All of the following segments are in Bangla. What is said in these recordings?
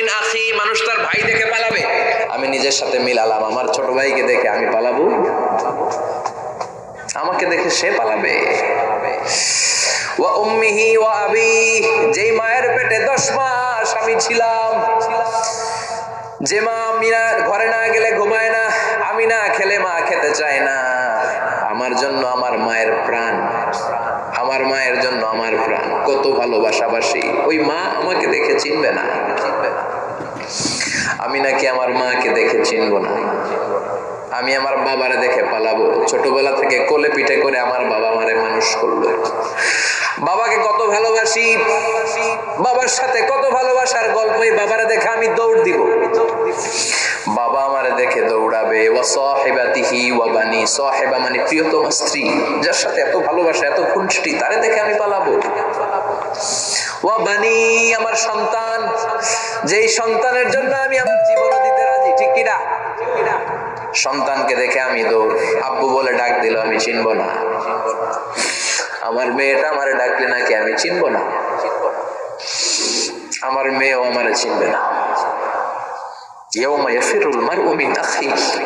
মিন আখি, মানুষ তার ভাই দেখে পালাবে। আমি নিজের সাথে মিলালাম, আমার ছোট ভাইকে দেখে আমি পালাবো, আমাকে দেখে সে পালাবে। ওয়া উম্মিহি ওয়া আবি, যেই মায়ের পেটে 10 মাস আমি ছিলাম, যে মা মিনা ঘরে না গেলে ঘুমায় না, আমি না খেলে মা খেতে চায় না, আমার জন্য আমার মায়ের প্রাণ, আমার মায়ের জন্য আমার প্রাণ, কত ভালোবাসাবাসী। ওই মা আমাকে দেখে চিনবে না, আমি নাকি আমার মাকে দেখে চিনব না। আমি আমার বাবারে দেখে পালাবো। ছোটবেলা থেকে কোলে পিঠে করে আমার বাবা আমারে মানুষ করলো, বাবাকে কত ভালোবাসি, বাবার সাথে কত ভালোবাসার গল্প, এই বাবারে দেখে আমি দৌড় দিব, বাবা আমারে দেখে দৌড়াবে। ওয়া সাহিবাতিহি ওয়া বানি, সাহিবা মানে প্রিয়তম স্ত্রী, যার সাথে এত ভালোবাসা এত খুনসুটি, তারে দেখে আমি পালাবো। ওয়া বানি, আমার সন্তান, যেই সন্তানের জন্য আমি আমার জীবন দিতে রাজি, ঠিক কি না? সন্তানকে দেখে আমি দৌড়, আব্বু বলে ডাক দিল আমি চিনব না, আমার মেয়েটা আমারে ডাকলে নাকি আমি চিনব না, আমার মেয়েও আমারে চিনবে না। ইয়াউমা ইয়াফিরুল মারউ মিন আখিহি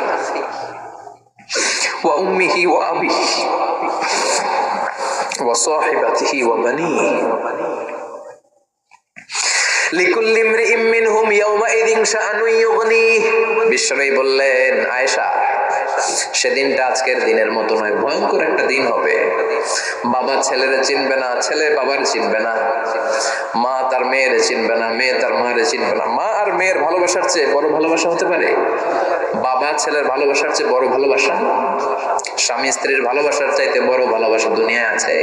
ওয়া উম্মিহি ওয়া আবিহি ওয়া সাহিবাতিহি ওয়া বানিহি লিকুল্লি ইমরিইম মিনহুম ইয়াউমাইযিন শাআনুন ইউগনিহি। বিশ্বনবী বললেন, আয়েশা, সেদিনটা আজকের দিনের মতো নয়, ভয়ঙ্কর একটা দিন হবে। বাবা ছেলেরে চিনবে না, ছেলে বাবার চিনবে না, মা তার মেয়েরে চিনবে না, মেয়ে তার মারে চিনবে না। মা আর মেয়ের ভালোবাসার চেয়ে বড় ভালোবাসা হতে পারে? বাবা ছেলের ভালোবাসার চেয়ে বড় ভালোবাসা? স্বামী স্ত্রীর ভালোবাসার চাইতে বড় ভালোবাসা দুনিয়ায় আছে?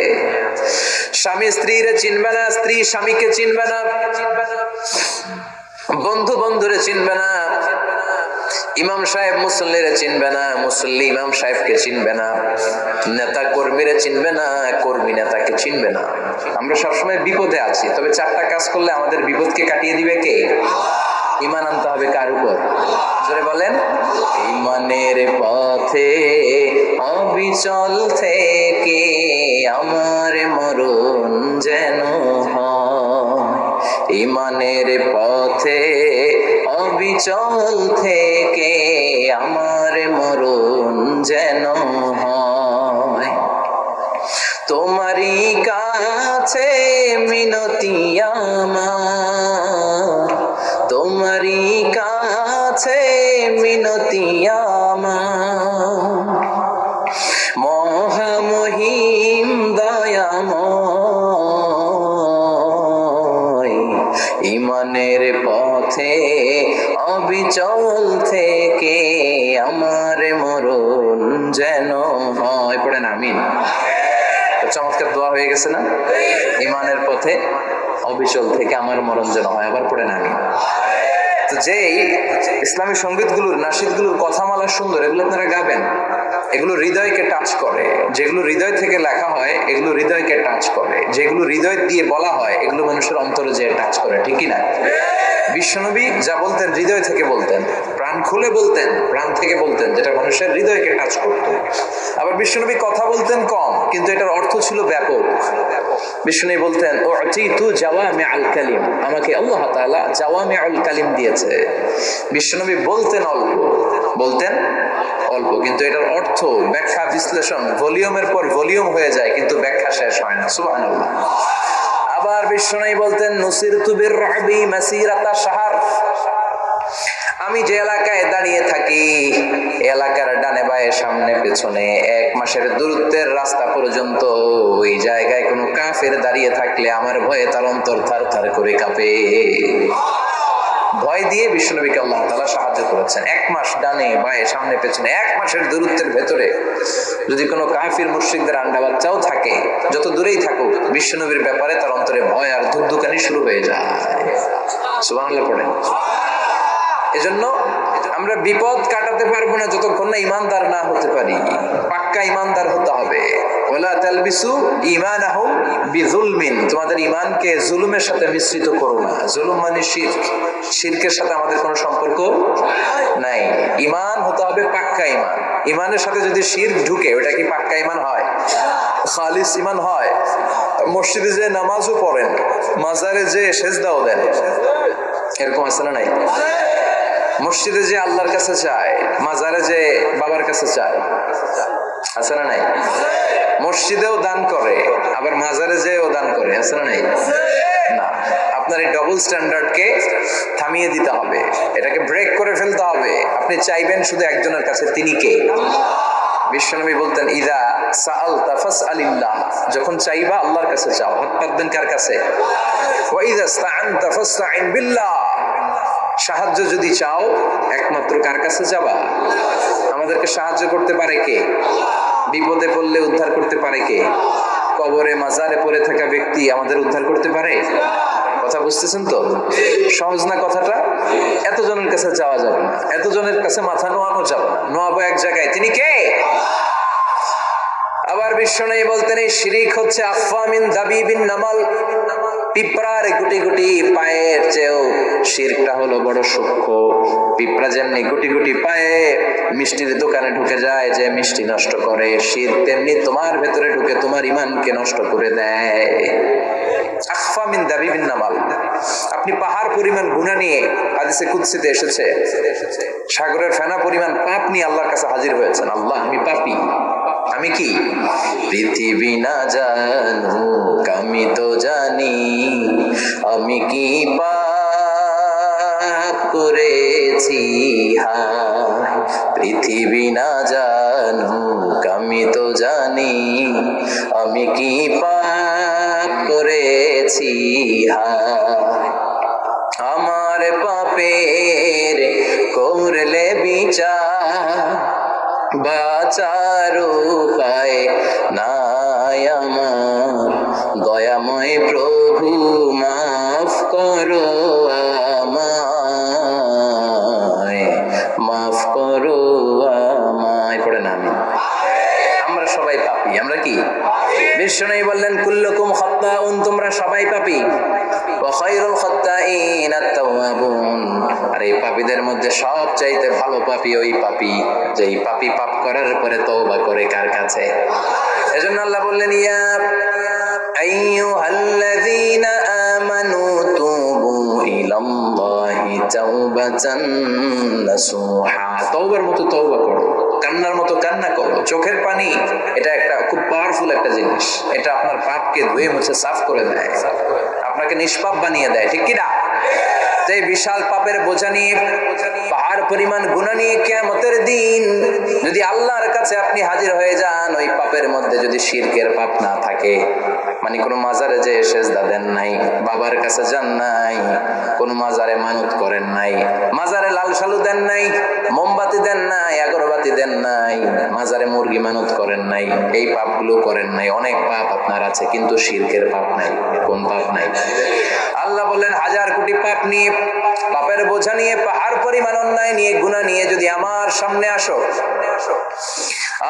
স্বামী স্ত্রীরে চিনবে না, স্ত্রী স্বামীকে চিনবে না, বন্ধু বন্ধুরে চিনবে না, ইমাম সাহেব মুসল্লিরে চিনবে না, মুসল্লি ইমাম সাহেবকে চিনবে না, নেতা কর্মীরে চিনবে না, কর্মী নেতাকে চিনবে না। আমরা সবসময় বিপদে আছি, তবে 4টা কাজ করলে আমাদের বিপদকে কাটিয়ে দিবে কে? ঈমান আনতে হবে কার উপর? জোরে বলেন। ঈমানের পথে অবিচল থেকে আমার মরণ যেন হয়, ঈমানের পথে অবিচল থেকে আমার মরণ যেন হয়। তোমারই কাছে মিনতি আমার, তোমারই কাছে মিনতি আমার, মহামহিম দয়াময়, ঈমানের পথে অবিচল থেকে আমার মরণ যেন হয়। পড়েন আমিন। চমৎকার দোয়া হয়ে গেছে না? ঈমানের পথে অবিচল থেকে আমার মরণ যেন হয়। আবার পড়েন আমিন। তো যেই ইসলামী সঙ্গীতগুলোর, নাশিদগুলোর কথামালা সুন্দর, এগুলো আপনারা গাবেন, এগুলো হৃদয়কে টাচ করে। যেগুলো হৃদয় থেকে লেখা হয় এগুলো হৃদয়কে টাচ করে, যেগুলো হৃদয় দিয়ে বলা হয় এগুলো মানুষের অন্তরে যে টাচ করে, ঠিকই না? বিশ্বনবী যা বলতেন হৃদয় থেকে বলতেন, প্রাণ খুলে বলতেন, প্রাণ থেকে বলতেন, যেটা মানুষের হৃদয়কে টাচ করত। আবার বিশ্বনবী কথা বলতেন কম, কিন্তু এটার অর্থ ছিল ব্যাপক। বিশ্বনবী বলতেন, উতিতু জাওয়ামিউল কালিম, আমাকে আল্লাহ তাআলা জাওয়ামিউল কালিম দিয়েছে। বিশ্বনবী বলতেন অল্প, বলতেন অল্প, কিন্তু এটার অর্থ, ব্যাখ্যা, বিশ্লেষণ ভলিউমের পর ভলিউম হয়ে যায়, কিন্তু ব্যাখ্যা শেষ হয় না। সুবহানাল্লাহ। আবার বিশ্বনবী বলতেন, নুসিরতু বিররাবি মাসিরাতা শাহর, আমি যে এলাকায় দাঁড়িয়ে থাকি এলাকার ডানে বায়ে সামনে পেছনে 1 মাসের দূরত্বের রাস্তা পর্যন্ত ওই জায়গায় কোনো কাফের দাঁড়িয়ে থাকলে আমার ভয়ে তার অন্তর থার থার করে কাঁপে। ভয় দিয়ে বিশ্বনবীকে আল্লাহ তাআলা সাহায্য করেছেন। 1 মাস ডানে বায়ে সামনে পেছনে 1 মাসের দূরত্বের ভেতরে যদি কোনো কাফির মুশরিকদের আন্ডা বাচ্চাও থাকে, যত দূরেই থাকুক, বিশ্বনবীর ব্যাপারে তার অন্তরে ভয় আর ধুকধুকানি শুরু হয়ে যায়। সুবহানাল্লাহ পড়েন। এজন্য আমরা বিপদ কাটাতে পারবো না যতক্ষণ না ঈমানদার না হতে পারি। পাক্কা ঈমানদার হতে হবে। ওয়ালা তালবিসু ঈমানাহুম বিযুলমিন, তোমাদের ঈমানকে জুলুমের সাথে মিশ্রিত করো না। জুলুম মানে শিরক, শিরকের সাথে আমাদের কোনো সম্পর্ক নাই। ঈমান হতে হবে পাক্কা ঈমান। ঈমানের সাথে যদি শিরক ঢুকে, ওটা কি পাক্কা ঈমান হয়? খালিস ঈমান হয়? মসজিদে যে নামাজও পড়েন, মাজারে যে সেজদাও দেন, এরকম আছে না নাই? মসজিদে যে আল্লাহর কাছে চায়, মাজারে যে বাবার কাছে চায়, আছে না নাই? মসজিদেও দান করে, আবার মাজারে যেও দান করে, আছে না নাই? না, আপনার এই ডবল স্ট্যান্ডার্ডকে থামিয়ে দিতে হবে, এটাকে ব্রেক করে ফেলতে হবে। আপনি চাইবেন শুধু একজনের কাছে, তিনি কে? বিশ্বনবী বলতেন, ইদা সাআলতা ফাসআলিল্লাহ, যখন চাইবা আল্লাহর কাছে চাও। হাত পাতবেন কার কাছে? ওয়া ইদা ইসতাআনতা ফাসতাইন বিল্লাহ, সাহায্য যদি চাও একমাত্র কার কাছে যাবা? আমাদেরকে সাহায্য করতে পারে কে? বিপদে পড়লে উদ্ধার করতে পারে কে? কবরে মাজারে পড়ে থাকা ব্যক্তি আমাদের উদ্ধার করতে পারে? কথা বুঝতেছেন তো? সহজ না কথাটা? এতজনের কাছে যাওয়া যাবে না, এতজনের কাছে মাথা নোয়ানো যাবে না, নোয়াবো এক জায়গায়, তিনি কে? আবার বিশ্বনবী বলতেন, এই শিরিক হচ্ছে আফামিন দাবিবিন নামাল, পিঁপড়ার গুটি গুটি পায়ের চেয়েও শিরকটা হলো বড় সূক্ষ্ম। পিঁপড়া যেমনি গুটি গুটি পায়ে মিষ্টির দোকানে ঢুকে যায়, যে মিষ্টি নষ্ট করে, শিরক তেমনি তোমার ভেতরে ঢুকে তোমার ঈমানকে নষ্ট করে দেয়। আখফামিন দাবিবিন নামাল, আপনি পাহাড় পরিমাণ গুনাহ নিয়ে, হাদিসে কুদসিতে এসেছে, সাগরের ফেনা পরিমাণ পাপ নিয়ে আল্লাহর কাছে হাজির হয়েছেন। আল্লাহ, আমি পাপী, আমি কি? পৃথিবী না জানুক আমি তো জানি, আমি কি পাপ করেছি। পৃথিবী না জানুক আমি তো জানি, আমি কি পাপ করেছি। আমার পাপের করলে বিচার, বাঁচার উপায় নাই আমার, দয়াময় প্রভু মাফ করো আমায়, মাফ করো আমায়। পড়ে না আমি, আমরা সবাই পাপী। আমরা কি? বিশ্বনবী বললেন, কুল্লুকুম খাত্তাউন, তোমরা সবাই পাপী, ওয়া খায়রুল খাত্তাইন আত-তাওয়াবুন, আর এই পাপীদের মধ্যে সবচাইতে ভালো পাপী ওই পাপী যেই পাপী পাপ করার পরে তওবা করে কার কাছে? এজন্য আল্লাহ বললেন, ইয়া আইয়ুহাল্লাযীনা আমানু তুবু ইলাল্লাহি তাওবাতান নাসুহা, তওবার মতো তওবা করো, কান্নার মতো কান্না করো। চোখের পানি এটা একটা খুব পাওয়ারফুল একটা জিনিস, এটা আপনার পাপকে ধুয়ে মুছে সাফ করে দেয়, আপনাকে নিষ্পাপ বানিয়ে দেয়, ঠিক কি না? এই বিশাল পাপের বোঝা নিয়ে, পাহাড় পরিমাণ গুনাহ নিয়ে কিয়ামতের দিন যদি আল্লাহর কাছে আপনি হাজির হয়ে যান, ওই পাপের মধ্যে যদি শিরকের পাপ না থাকে, মানে কোনো মাজারে যে সেজদা দেন নাই, বাবার কাছে যান নাই, কোনো মাজারে মানত করেন নাই, মাজারে লাল শালু দেন নাই, মোমবাতি দেন নাই, আগরবাতি দেন নাই, মাজারে মুরগি মানত করেন নাই, এই পাপগুলো করেন নাই, অনেক পাপ আপনার আছে, কিন্তু শিরকের পাপ নাই। কোন পাপ নাই? আল্লাহ বললেন, হাজার কোটি পাপ নিয়ে, পাপের বোঝা নিয়ে, পাহাড় পরিমাণ অন্যায় নিয়ে, গুনাহ নিয়ে যদি আমার সামনে আসো,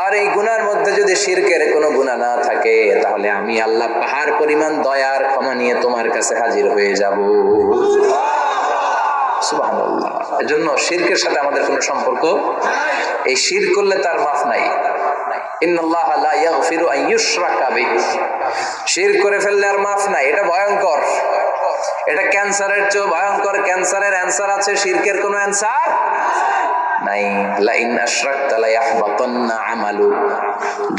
আর এই গুনার মধ্যে যদি শিরকের কোনো গুনাহ না থাকে, তাহলে আমি আল্লাহ পাহাড় পরিমাণ দয়ার ক্ষমা নিয়ে তোমার কাছে হাজির হয়ে যাব। সুবহানাল্লাহ। এজন্য শিরকের সাথে আমাদের কোনো সম্পর্ক, এই শিরক করলে তার মাফ নাই। ইন্নাল্লাহা লা ইয়াগফিরু আন ইউশরাকা বিহি, শিরক করে ফেললে আর মাফ নাই। এটা ভয়ঙ্কর, এটা ক্যান্সারের চেয়ে ভয়ঙ্কর। ক্যান্সারের অ্যানসার আছে, শিরকের কোনো অ্যানসার নাই। লা ইন আশরাকতা লা ইয়াহবাতান্না আমালু,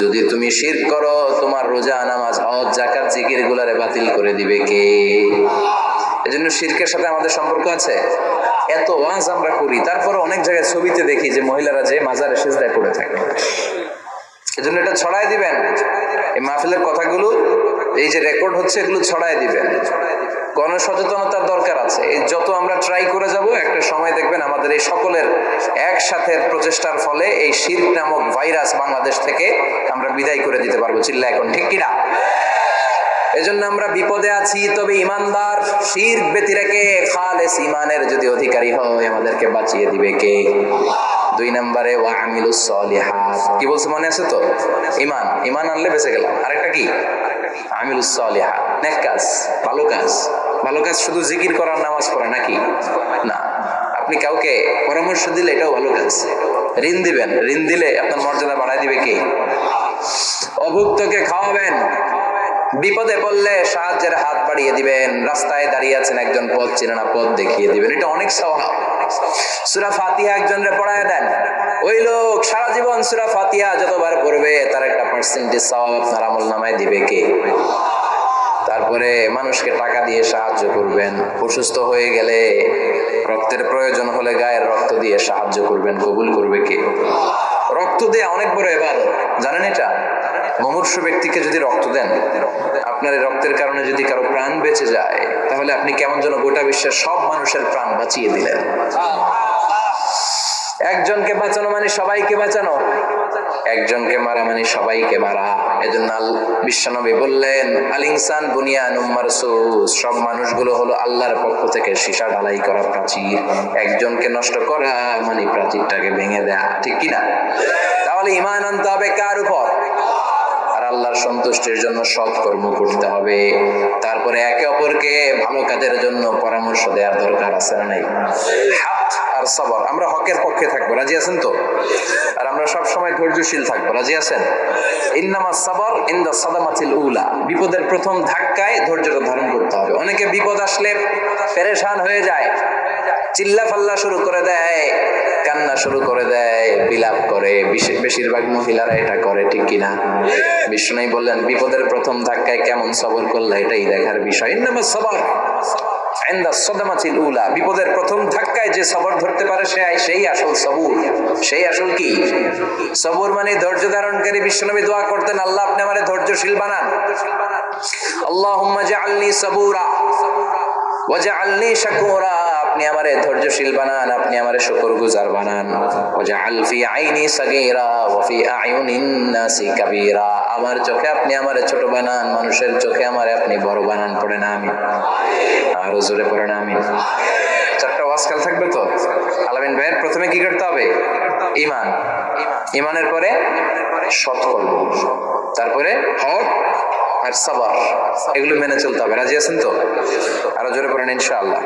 যদি তুমি শিরক করো, তোমার রোজা, নামাজ, হজ, যাকাত, জিকির গুলারে বাতিল করে দিবে কে? এজন্য শিরকের সাথে আমাদের সম্পর্ক আছে। এত ওয়াজ আমরা করি, তারপরে অনেক জায়গায় ছবিতে দেখি যে মহিলারা যে মাজারে সিজদায় পড়ে থাকে। এজন্য এটা ছড়ায় দিবেন, এই মাহফিলের কথাগুলো, এই যে রেকর্ড হচ্ছে, এগুলো ছড়ায় দিবেন। গণসচেতনতার দরকার আছে। এই যত আমরা ট্রাই করে যাব, একটা সময় দেখবেন আমাদের এই সকলের একসাথে প্রচেষ্টার ফলে এই শিরক নামক ভাইরাস বাংলাদেশ থেকে আমরা বিদায় করে দিতে পারবো। চিল্লা এখন, ঠিক কিনা? এজন্য আমরা বিপদে আছি, তবে ইমানদার, শিরক ব্যতি রেখে খালেস ইমানের যদি অধিকারী হয়, আমাদেরকে বাঁচিয়ে দিবে কে? 2 নম্বরে ওয়া আমিলুস সলিহাত, কি বলছে মনে আছে তো? ঈমান, ঈমান আনলে বেঁচে গেলাম। আরেকটা কি? আমিলুস সলিহাত, নেক কাজ, ভালো কাজ। ভালো কাজ শুধু জিকির করা, নামাজ পড়া নাকি? না, আপনি কাউকে পরামর্শ দিলে এটাও ভালো কাজ। ঋণ দিবেন, ঋণ দিলে আপনার মর্যাদা বাড়ায় দিবে কে? অভুক্তকে খাওয়াবেন, বিপদে পড়লে সাহায্যের হাত বাড়িয়ে দিবেন, রাস্তায় দাঁড়িয়ে আছেন একজন পথ চিনে না, পথ দেখিয়ে দিবেন, এটা অনেক সওয়াব। সূরা ফাতিহা একজনরে পড়ায় দেন, ওই লোক সারা জীবন সূরা ফাতিহা যতবার পড়বে তার একটা পার্সেন্টেজ সওয়াব আপনার আমলনামায় দিবে কে? তারপরে মানুষকে টাকা দিয়ে সাহায্য করবেন, অসুস্থ হয়ে গেলে রক্তের প্রয়োজন হলে গায়ের রক্ত দিয়ে সাহায্য করবেন, কবুল করবে কে? রক্ত দেয়া অনেক বড় ইবাদত, জানেন এটা? মুমূর্ষু ব্যক্তিকে যদি রক্ত দেন, আপনার এই রক্তের কারণে যদি কারো প্রাণ বেঁচে যায়, তাহলে আপনি কেমন যেন গোটা বিশ্বের সব মানুষের প্রাণ বাঁচিয়ে দিলেন। একজনকে বাঁচানো মানে সবাইকে বাঁচানো, একজনকে মারা মানে সবাইকে মারা। এজন্য বিশ্বনবী বললেন, আল ইনসান বুনিয়ানুম মারসুস, সব মানুষগুলো হলো আল্লাহর পক্ষ থেকে সীসা ঢালাই করা প্রাচীর। একজনকে নষ্ট করা মানে প্রাচীরটাকে ভেঙে দেয়া, ঠিক কিনা? তাহলে ঈমান আনতে হবে কার উপর? আর আল্লাহর সন্তুষ্টির জন্য সৎ কর্ম করতে হবে। তারপরে একে অপরকে ভালো কাজের জন্য পরামর্শ দেওয়ার দরকার আছে না নাই? হক আর সবর, আমরা হকের পক্ষে থাকবো, রাজি আছেন তো? আর আমরা সব সময় ধৈর্যশীল থাকবো, রাজি আছেন? ইন্নামাস সাবর ইনদা সাদামাতিল উলা, বিপদের প্রথম ধাক্কায় ধৈর্যটা ধারণ করতে হবে। অনেকে বিপদ আসলে পেরেশান হয়ে যায়, চিল্লা ফাল্লা শুরু করে দেয়, কান্না শুরু করে দেয়, বিলাপ করে। বেশিরভাগ মহিলারা এটা করে, ঠিক কিনা? বিষ্ণু বললেন, বিপদের প্রথম ধাক্কায় কেমন সবর করলে এটাই দেখার বিষয়। ইন্নামাস সাবর ইনদা সাদামাতিল উলা, বিপদের প্রথম ধাক্কায় যে সবর ধরতে পারে সেই আসল সবুর, সেই আসল কি সবর মানে ধৈর্য ধারণকারী। বিশ্বনবী দোয়া করতেন, আল্লাহ আপনি আমারে ধৈর্যশীল বানান, আল্লাহুম্মা জাআলনি সাবুরা ওয়াজআলনি শাকুরা, আপনি আমারে ধৈর্যশীল বানান, আপনি আমারে শুকরগুজার বানান। ওয়াজআল ফি আইনি সাগীরা ওয়া ফি আয়ুনিন নাসি কাবীরা, আমার চোখে আপনি আমারে ছোট বানান, মানুষের চোখে আমারে আপনি বড় বানান। পড়েন আমিন, আর জোরে পড়েন আমিন। চারটা ওয়াজ কাল থাকবে তো। আলামিন ভাইয়ের প্রথমে কি করতে হবে? ঈমান, ঈমানের পরে সৎকর্ম, তারপরে হক আর সাবর, এগুলো মেনে চলতে হবে। রাজি আছেন তো? আরো জোরে পড়েন ইনশাআল্লাহ।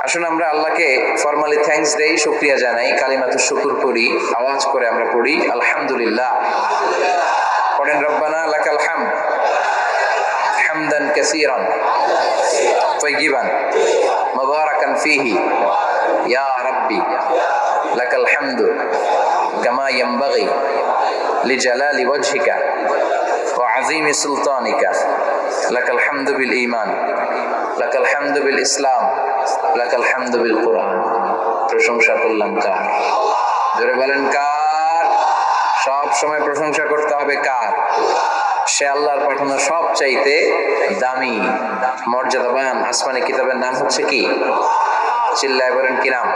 আসুন আমরা আল্লাহকে ফরমালি থ্যাঙ্কস দেই, শুকরিয়া জানাই, কালিমাতুশ শুকর পড়ি, আওয়াজ করে আমরা পড়ি আলহামদুলিল্লাহ। পড়েন রব্বানা লাকাল হামদ হামদান কাসীরান তাইয়িবান মুবারাকান ফীহি ইয়া রাব্বি লাকাল হামদু কামা ইয়ানবাগি লিজালালি ওয়াজহিকা ওয়া আযীমি সুলতানিকা, লাকাল হামদু বিল ঈমান, লাকাল হামদু বিল ইসলাম, লাকাল হামদু বিল কুরআন। প্রশংসা করলাম কার? জোরে বলেন কার? সব সময় প্রশংসা করতে হবে কার? সে আল্লাহর পাঠানো সবচাইতে দামি মর্যাদাবান আসমানি কিতাবের নাম হচ্ছে কি? চিল্লায় বলেন কি নাম?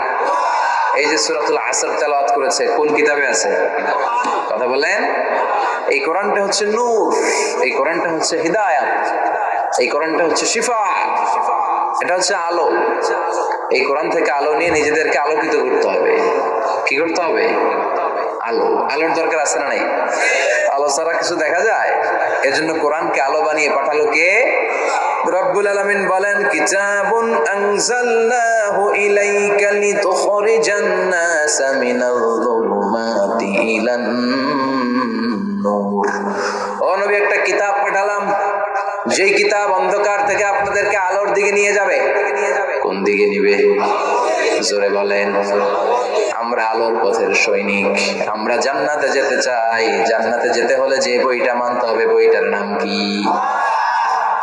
এই যে সূরাতুল আসর তেলাওয়াত করেছে, কোন কিতাবে আছে? কথা বলেন। এই কোরআনটা হচ্ছে নূর, এই কোরআনটা হচ্ছে হিদায়াত, এই কোরআনটা হচ্ছে শিফা, এটা হচ্ছে আলো। এই কোরআন থেকে আলো নিয়ে নিজেদেরকে আলোকিত করতে হবে। কি করতে হবে? আলো। আলোর দরকার আছে না নাই? আলো ছাড়া কিছু দেখা যায়? এজন্য কোরআনকে আলো বানিয়ে পাঠালো কে? রব্বুল আলামিন বলেন, কিতাবুন আনজালনাহু ইলাইকা লিতুখরিজান নাসা মিনাল যুলুমাতি ইলান নূর। ও নবী, একটা কিতাব পাঠালাম, যেই কিতাব অন্ধকার থেকে আপনাদেরকে আলোর দিকে নিয়ে যাবে। কোন দিকে নিবে? জোরে বলেন। আমরা আলোর পথের সৈনিক, আমরা জান্নাতে যেতে চাই। জান্নাতে যেতে হলে যে বইটা মানতে হবে, বইটার নাম কি?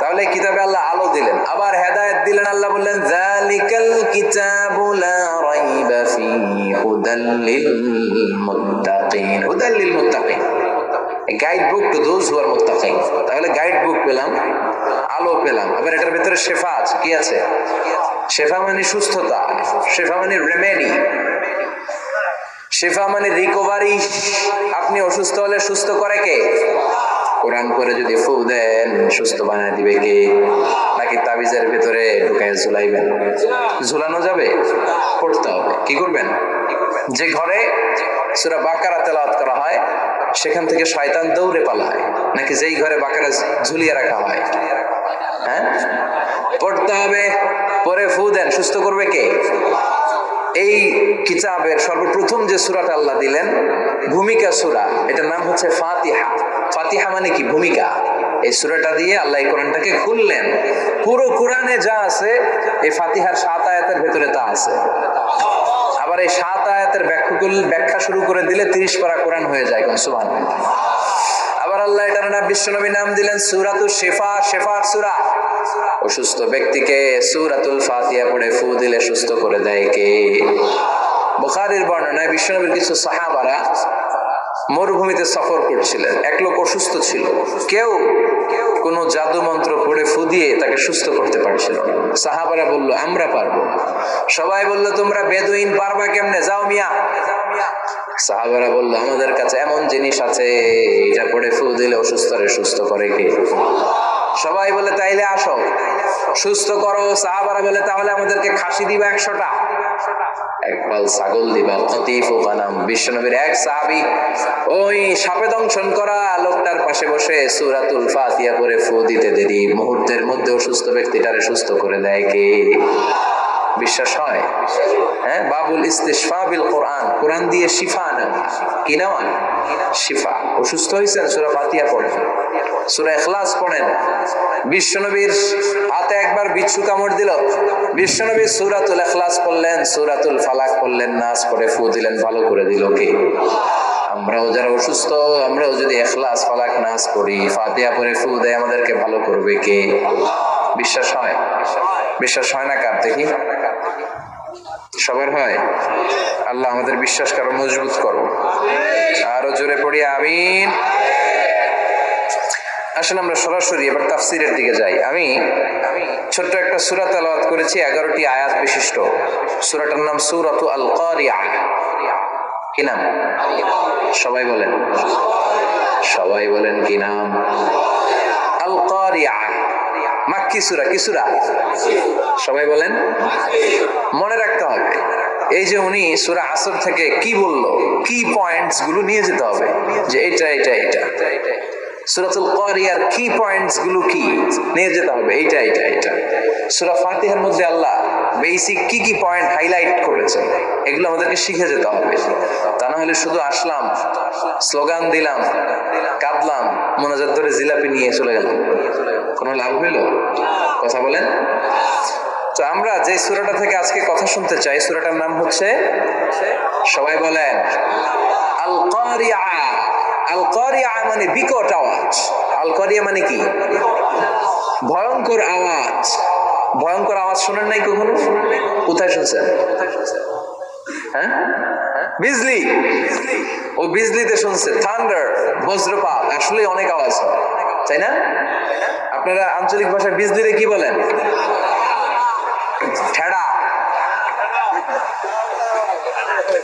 তাহলে কিতাবে আল্লাহ আলো দিলেন, আবার হেদায়েত দিলেন। আল্লাহ বললেন, যালিকাল কিতাবু লা রাইবা ফীহি হুদাল লিল মুত্তাকিন। হুদাল লিল মুত্তাকিন, guide book to those who are মুত্তাকিন। তাহলে গাইড বুক পেলাম, আলো পেলাম, আবার এটার ভিতরে শেফা আছে। কি আছে? শেফা মানে সুস্থতা, শেফা মানে রেমেডি, শেফা মানে রিকভারি। আপনি অসুস্থ হলে সুস্থ করে কে? কোরআন করে যদি ফু দেন, সুস্থ বানায় দিবে কে? নাকি তাবিজের ভিতরে ঢুকায় ঝুলাইবেন? ঝুলানো যাবে? পড়তে হবে। কি করবেন? যে ঘরে সূরা বাকারা তেলাওয়াত করা হয় সেখান থেকে শয়তান দৌড়ে পালায়, নাকি যেই ঘরে বাকারা ঝুলিয়ে রাখা হয়? হ্যাঁ, পড়তে হবে। পরে ফু দেন, সুস্থ করবে কে? এই কিতাবের সর্বপ্রথম যে সূরাটা আল্লাহ দিলেন, ভূমিকা সূরা, এটার নাম হচ্ছে ফাতিহা। ফাতিহা মানে কি? ভূমিকা। এই সূরাটা দিয়ে আল্লাহ এই কোরআনটাকে খুললেন। পুরো কোরআনে যা আছে এই ফাতিহার 7 আয়াতের ভেতরে তা আছে। আবার এই 7 আয়াতের ব্যাখ্যা শুরু করে দিলে 30 পারা কোরআন হয়ে যায়। সুবহানাল্লাহ। আবার আল্লাহ এটার নাম বিশ্বনবী নাম দিলেন সূরাতুশ শিফা, শিফার সূরা। অসুস্থ ব্যক্তিকে সূরাতুল ফাতিহা পড়ে ফু দিলে সুস্থ করে দেয় কে? বুখারীর বর্ণনায় বিশ্বনবীর কিছু সাহাবারা মরুভূমিতে সফর করছিলেন। এক লোক অসুস্থ ছিল, কেউ কোন জাদু মন্ত্র পড়ে ফু দিয়ে তাকে সুস্থ করতে পারছিল না। সাহাবারা বলল আমরা পারবো। সবাই বলল তোমরা বেদুইন, পারবা কেমনে? যাও মিয়া। সাহাবারা বলল আমাদের কাছে এমন জিনিস আছে, এটা পড়ে ফু দিলে অসুস্থরে সুস্থ করে কে? সবাই বলে তাইলে আসো, সুস্থ করো। সাহাবারা বলে তাহলে আমাদেরকে খাসি দিবা 100টা, একবাল ছাগল দিবা। খতিফু গানাম। বিশ্বনবীর এক সাহাবী ওই সাপে দংশন করা লোকটার পাশে বসে সূরাতুল ফাতিহা পড়ে ফু দিতে দেরি মুহূর্তের মধ্যে অসুস্থ ব্যক্তিটারে সুস্থ করে দেয় কে? বিশ্বাস হয়? হ্যাঁ, বাবুল ইস্তিশফা বিল কোরআন, কোরআন দিয়ে শিফা না, কি নাম? শিফা। অসুস্থ হয়েছেন, সূরা ফাতিহা পড়েন, সূরা ইখলাস পড়েন। বিশ্বনবীর হাতে একবার বিচ্ছু কামড় দিল, বিশ্বনবী সূরাতুল ইখলাস পড়লেন, সূরাতুল ফালাক পড়লেন, নাস পড়ে ফু দিলেন, ভালো করে দিল কে? আমরাও যারা অসুস্থ, আমরাও যদি ইখলাস ফালাক নাস পড়ি, ফাতিহা পড়ে ফু দেয়, আমাদেরকে ভালো করবে কে? বিশ্বাস হয়? বিশ্বাস হয় না কার? দেখি সবার হয়? আল্লাহ আমাদের বিশ্বাস করো, মজবুত করো। আরো জোরে পড়ি আমিন। আসলে আমরা সরাসরি এবার তাফসীরের দিকে যাই। আমি ছোট্ট একটা সূরা তেলাওয়াত করেছি, 11টি আয়াত বিশিষ্ট। সূরাটার নাম সূরাতু আল কারিয়া। কি নাম? সবাই বলেন, সবাই বলেন কি নাম? আল কারিয়া। মাক্কি সূরা। কি সূরা? সবাই বলেন। মনে রাখতে হবে, এই যে উনি সূরা আসর থেকে কি বললো, কি পয়েন্টস গুলো নিয়ে যেতে হবে, যে এটা এটা এটা। সূরাতুল কারিয়ার কি পয়েন্টস গুলো কি নিয়ে যেতে হবে, এইটা এটা এটা। সূরা ফাতিহার মধ্যে আল্লাহ বেসিক কি কি পয়েন্ট হাইলাইট করেছেন, এগুলো আমাদেরকে শিখে যেতে হবে। তা না হলে শুধু আসলাম, স্লোগান দিলাম, কাঁদলাম, মোনাজাত ধরে জিলাপি নিয়ে চলে গেলাম, কোনো লাভ হইল? কথা বলেন। তো আমরা যে সূরাটা থেকে আজকে কথা শুনতে চাই, সূরাটার নাম হচ্ছে, সবাই বলেন, আল কারিয়া। আল কারিয়া মানে বিকট আওয়াজ। আল কারিয়া মানে কি? ভয়ঙ্কর আওয়াজ। ভয়ঙ্কর আওয়াজ শোনেন নাই কখনো? কোথায় শুনছেন? হ্যাঁ, বিজলি। ও বিজলিতে শুনছে, থান্ডার, বজ্রপাত। আসলে অনেক আওয়াজ হয়, তাই না? আপনারা আঞ্চলিক ভাষায় বিজলিতে কি বলেন? ঠেড়া।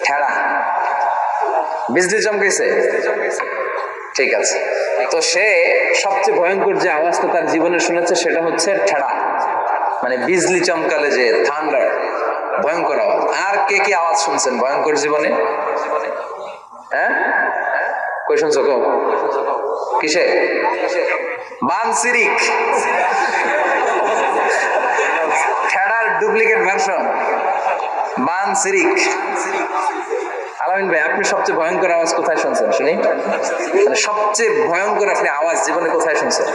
ঠেড়া। বিজলি চমকেছে, ঠিক আছে। তো সে সবচেয়ে ভয়ঙ্কর যে আওয়াজটা তার জীবনে শুনেছে সেটা হচ্ছে ঠেড়া, মানে বিজলি চমকালে যে থান্ডার, ভয়ঙ্কর আওয়াজ। আর কে কি আওয়াজ শুনছেন ভয়ঙ্কর জীবনে? হ্যাঁ, কই শুনছো? কিসে? বানসিরিক। ঠেড়ার ডুপ্লিকেট ভার্সন বানসিরিক। আলামিন ভাই, আপনি সবচেয়ে ভয়ঙ্কর আওয়াজ কোথায় শুনছেন শুনি? মানে সবচেয়ে ভয়ঙ্কর আপনি আওয়াজ জীবনে কোথায় শুনছেন?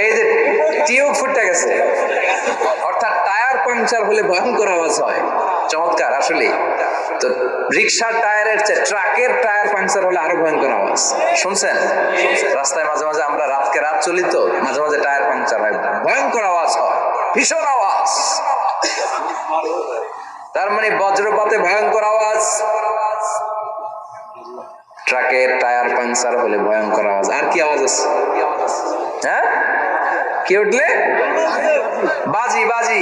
এই যে টিউব ফুটে গেছে, অর্থাৎ টায়ার পাংচার হলে ভয়ঙ্কর আওয়াজ হয়। চমৎকার। আসলে তো রিক্সার টায়ারের চেয়ে ট্রাকের টায়ার পাংচার হলে আরো ভয়ঙ্কর আওয়াজ। শুনছেন? রাস্তায় মাঝে মাঝে আমরা রাতকে রাত চলি, তো মাঝে মাঝে টায়ার পাংচার হয়, ভয়ঙ্কর আওয়াজ হয়, ভীষণ আওয়াজ। তার মানে বজ্রপাতে ভয়ঙ্কর আওয়াজ, ট্রাকের টায়ার পাংচার হলে ভয়ঙ্কর আওয়াজ। আর কি আওয়াজ আছে? হ্যাঁ, কি উঠলে? বাজি। বাজি।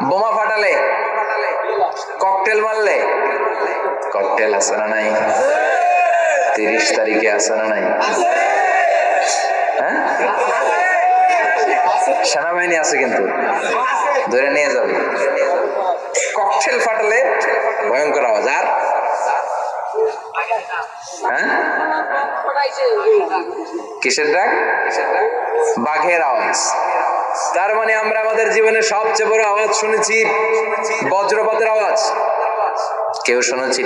বোমা ফাটালে, ককটেল মারলে। ককটেল আছে না নাই? 30 তারিখে আছে না নাই? হ্যাঁ, সেনাবাহিনী আছে, কিন্তু ধরে নিয়ে যাবে। ককটেল ফাটালে ভয়ঙ্কর আওয়াজ। আর হ্যাঁ, কিসের ডাক? বাঘের আওয়াজ। তার মানে আমরা আমাদের জীবনে সবচেয়ে বড় আওয়াজ শুনেছি বজ্রপাতের আওয়াজ। কেউ শুনেছি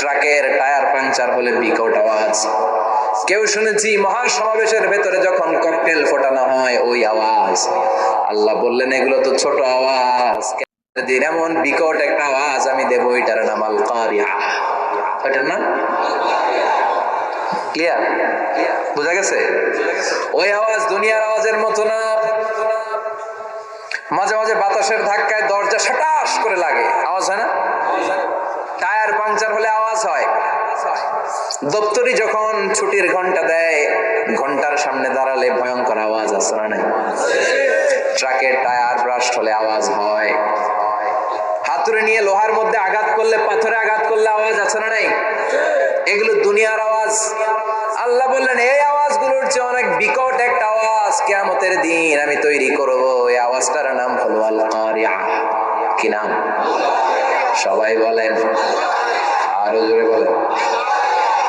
ট্রাকের টায়ার পাংচার হলে বিকট আওয়াজ, কেউ শুনেছি মহাসমাবেশের ভেতরে যখন ককটেল ফোটানো হয় ওই আওয়াজ। আল্লাহ বললেন এগুলো তো ছোট আওয়াজ, এমন বিকট একটা আওয়াজ আমি দেবো, এটার নাম আল কারিয়া। ওইটার নাম ক্লিয়ার, বুঝা গেছে? ওই আওয়াজ দুনিয়ার আওয়াজের মতো না। মাঝে মাঝে বাতাসের ধাক্কায় দরজা সাটাস করে লাগে, আওয়াজ হয় না? টায়ার পাংচার হলে আওয়াজ হয়। দপ্তরি যখন ছুটির ঘন্টা দেয়, ঘন্টার সামনে দাঁড়ালে ভয়ঙ্কর আওয়াজ আছে না নাই? ট্রাকের টায়ার ব্রাস্ট হলে আওয়াজ হয়। হাতুড়ি নিয়ে লোহার মধ্যে আঘাত করলে, পাথরে আঘাত করলে আওয়াজ আছে না নাই? এগুলো দুনিয়ার আওয়াজ। আল্লাহ বললেন এই আওয়াজগুলোর চেয়ে অনেক বিকট একটা আওয়াজ কিয়ামতের দিন আমি তৈরি করব। এই আওয়াজটার নাম হলো আল কারিয়া। কি নাম? সবাই বলেন, আরো জোরে বলেন,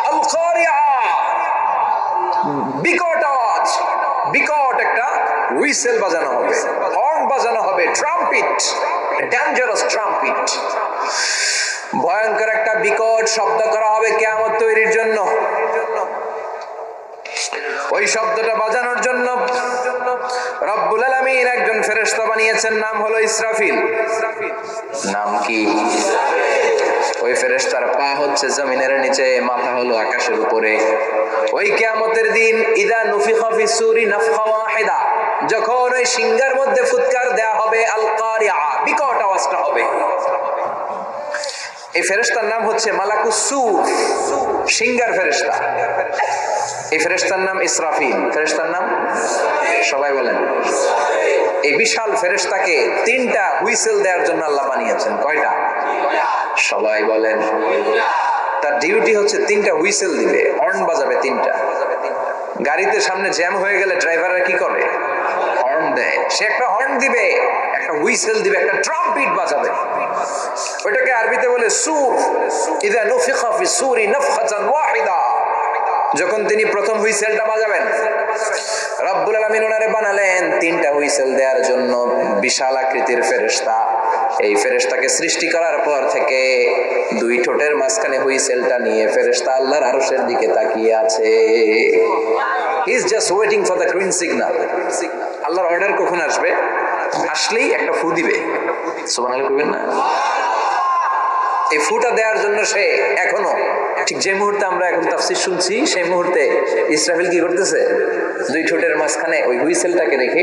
আল কারিয়া। বিকট আওয়াজ, বিকট একটা হুইসেল বাজানো হবে, হর্ন বাজানো হবে, ট্রাম্পিট, ডেঞ্জারাস ট্রাম্পিট। ভয়ঙ্কর একটা বিকট শব্দ করা হবে কিয়ামত তৈরির জন্য। ওই শব্দটা বাজানোর জন্য রব্বুল আলামিন একজন ফেরেশতা বানিয়েছেন, নাম হলো ইসরাফিল। নাম কি? ওই ফেরেশতার পা হচ্ছে জমিনের নিচে, মাথা হলো আকাশের উপরে। ওই কিয়ামতের দিন ইদা নুফিখা ফিস সূরি নাফখা ওয়াহিদা, যখন ওই সিংহার মধ্যে ফুৎকার দেয়া হবে, আল কারিয়া, বিকট আওয়াজটা হবে। এই ফেরেশতার নাম হচ্ছে মালাকুস সূর, সিংহার ফেরেশতা। এই ফেরেশতার নাম ইসরাফিল। ফেরেশতার নাম সবাই বলেন। এই বিশাল ফেরেশতাকে তিনটা হুইসেল দেওয়ার জন্য আল্লাহ বানিয়েছেন। কয়টা? সবাই বলেন। তার ডিউটি হচ্ছে তিনটা হুইসেল দিবে, হর্ন বাজাবে তিনটা। গাড়িতে সামনে জ্যাম হয়ে গেলে ড্রাইভাররা কি করে? হর্ন দেয়। সে একটা হর্ন দিবে, একটা হুইসেল দিবে, একটা ট্রাম্পিট বাজাবে। ওইটাকে আরবিতে বলে সূর। ইদা নুফিখা ফিস সূরি নাফখাতান ওয়াহিদা, যখন তিনি প্রথম হুইসেলটা বাজাবেন, রব্বুল আলামিন ওনারে বানালেন তিনটা হুইসেল দেওয়ার জন্য, বিশাল আকৃতির ফেরেশতা। এই ফেরেশতাকে সৃষ্টি করার পর থেকে দুই ঠোঁটের মাঝখানে হুইসেলটা নিয়ে ফেরেশতা আল্লাহর আরশের দিকে তাকিয়ে আছে। He is just waiting for the green signal. আল্লাহর অর্ডার কখন আসবে? আসলেই একটা ফু দিবে। সুবহানাল্লাহ কইবেন না? এই ফুটা দেওয়ার জন্য সে এখনো, ঠিক যে মুহূর্তে আমরা এখন তাফসীর শুনছি, সেই মুহূর্তে ইসরাফিল কি করতেছে? দুই ঠোঁটের মাঝখানে ওই হুইসেলটাকে রেখে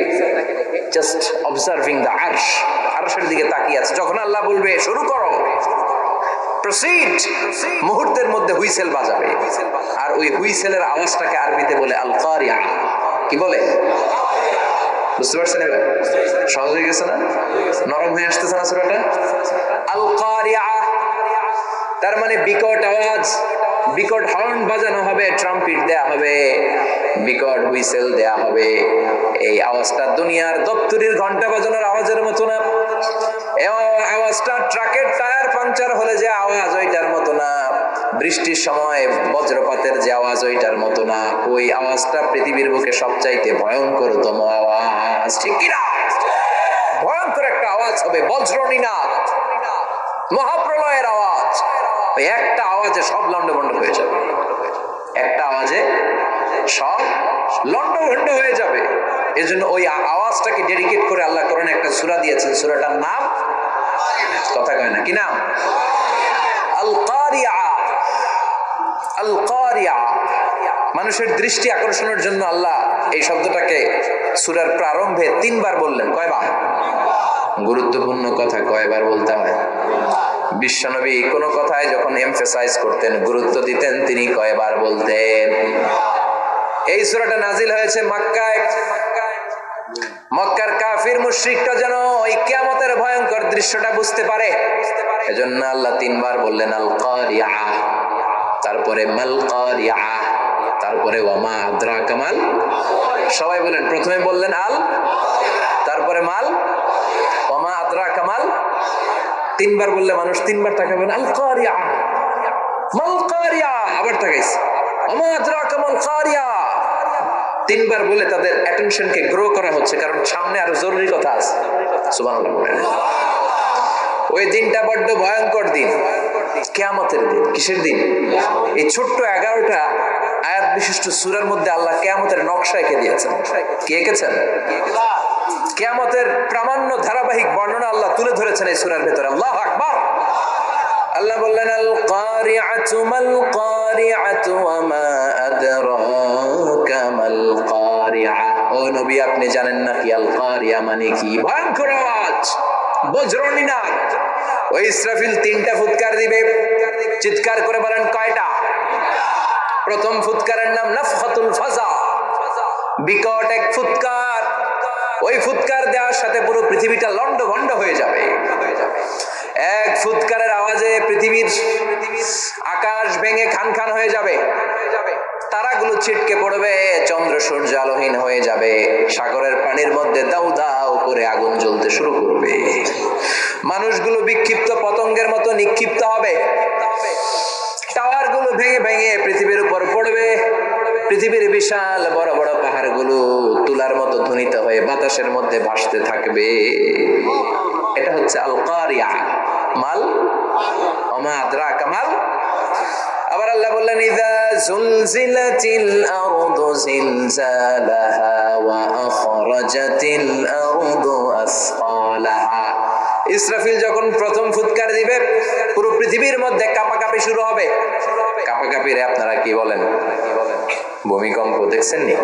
জাস্ট অবজার্ভিং দ্য আরশ, আরশের দিকে তাকিয়ে আছে। যখন আল্লাহ বলবে শুরু করো, প্রসিড, মুহূর্তের মধ্যে হুইসেল বাজাবে। আর ওই হুইসেলের আওয়াজটাকে আরবিতে বলে আল কারিয়া। কি বলে? বুঝতে পারছেন? এবার সহজ হয়ে গেছে না? নরম হয়ে আসতেছে না সূরাটা? আল কারিয়া তার মানে বিকট আওয়াজ, বিকট হর্ন বাজানো হবে, ট্রাম্পিট দেয়া হবে, বিকট হুইসেল দেয়া হবে। এই আওয়াজটা দুনিয়ার দপ্তরির ঘন্টা বাজানোর আওয়াজের মতো না। এই আওয়াজটা ট্রাকের টায়ার পাংচার হলে যে আওয়াজ ওইটার মতো না। বৃষ্টির সময় বজ্রপাতের যে আওয়াজ ওইটার মতো না। ওই আওয়াজটা পৃথিবীর বুকে সবচাইতে ভয়ঙ্করতম আওয়াজ। ঠিক কিনা? ভয়ঙ্কর একটা আওয়াজ হবে, বজ্রনীনাদ, মহাপ্রলয়ের আওয়াজ। ওই একটা আওয়াজে সব লন্ডভন্ড হয়ে যাবে, একটা আওয়াজে সব লন্ডভন্ড হয়ে যাবে। এজন্য ওই আওয়াজটাকে ডেডিকেট করে আল্লাহ কোরআনে একটা সূরা দিয়েছেন। সূরাটার নাম, কথা কয় না, কি নাম? আল কারিয়া। আল কারিয়া, মানুষের দৃষ্টি আকর্ষণের জন্য আল্লাহ এই শব্দটাকে সূরার প্রারম্ভে 3 বার বললেন। কয়বার? গুরুত্বপূর্ণ কথা কয়বার বলতে হয়? বিশ্বনবী কোন কথায় যখন এমফাসাইজ করতেন, গুরুত্ব দিতেন, তিনি কয়বার বলতেন? এই সূরাটা নাজিল হয়েছে মক্কায়। মক্কার কাফির মুশরিকরা যেন ওই কিয়ামতের ভয়ঙ্কর দৃশ্যটা বুঝতে পারে, এজন্য আল্লাহ 3 বার বললেন আল কারিয়া, তারপরে মাল কারিয়া, তারপরে ওয়ামা আদরাকা মাল। সবাই বলেন, প্রথমে বললেন আল, তারপরে মাল, ওয়ামা আদরাকা মাল। 3 বার বললে মানুষ 3 বার তাকাবেন, আল কারিয়া, মাল কারিয়া, আবার তাকাইছে, ওয়ামা আদরাকা মাল কারিয়া। 3 বার বলে তাদের অ্যাটেনশনকে গ্রো করা হচ্ছে, কারণ সামনে আরো জরুরি কথা আছে। সুবহানাল্লাহ। ওই দিনটা বড্ড ভয়ঙ্কর দিন। কিয়ামতের দিন। কিসের দিন? এই ছোট্ট 11টা আয়াত বিশিষ্ট সূরার মধ্যে আল্লাহ কিয়ামতের নকশা এঁকে দিয়েছেন। কে এঁকেছেন? কিয়ামতের প্রামাণ্য ধারাবাহিক বর্ণনা আল্লাহ তুলে ধরেছেন এই সূরার ভেতরে। আল্লাহু আকবার। আল্লাহ বললেন, আল কারিআতু মাল কারিআতু ওয়া মা আদরাকা মাল কারিআ। ও নবী, আপনি জানেন না কি আল কারিআ মানে কি? ভয়ঙ্কর আওয়াজ, বজ্রনিনাদ। ওই ইসরাফিল 3টা ফুৎকার দিবে। চিৎকার করে বলেন কয়টা? প্রথম ফুৎকারের নাম নাফখাতুল ফাজা, বিকট এক ফুৎকার। ওই ফুৎকার দেওয়ার সাথে পুরো পৃথিবীটা লন্ডভন্ড হয়ে যাবে। এক ফুৎকারের আওয়াজে পৃথিবীর আকাশ ভেঙে খান খান হয়ে যাবে, তারাগুলো ছিটকে পড়বে, চন্দ্র সূর্য আলোহীন হয়ে যাবে, সাগরের পানির মধ্যে দাউ দাউ করে আগুন জ্বলতে শুরু করবে, মানুষগুলো বিক্ষিপ্ত পতঙ্গের মতো নিক্ষিপ্ত হবে, টাওয়ারগুলো ভেঙে ভেঙে পৃথিবীর উপর পড়বে, পৃথিবীর বিশাল বড় বড় পাহাড়গুলো তুলার মতো ধ্বনিত হয়ে বাতাসের মধ্যে ভাসতে থাকবে। এটা হচ্ছে আল কারিয়া। মাল ওমা আদরাকা মাল। আবার আল্লাহ বললেন, ইযা যুলজিলাতিল আরদু জিলজালাহা ওয়া আখরাজাতিল আরদু আসকালাহা। ইসরাফিল যখন প্রথম ফুৎকার দিবে, পুরো পৃথিবীর মধ্যে কাঁপাকাঁপি শুরু হবে। কাঁপাকাঁপি রে আপনারা কি বলেন? ভূমিকম্প দেখছেন নি?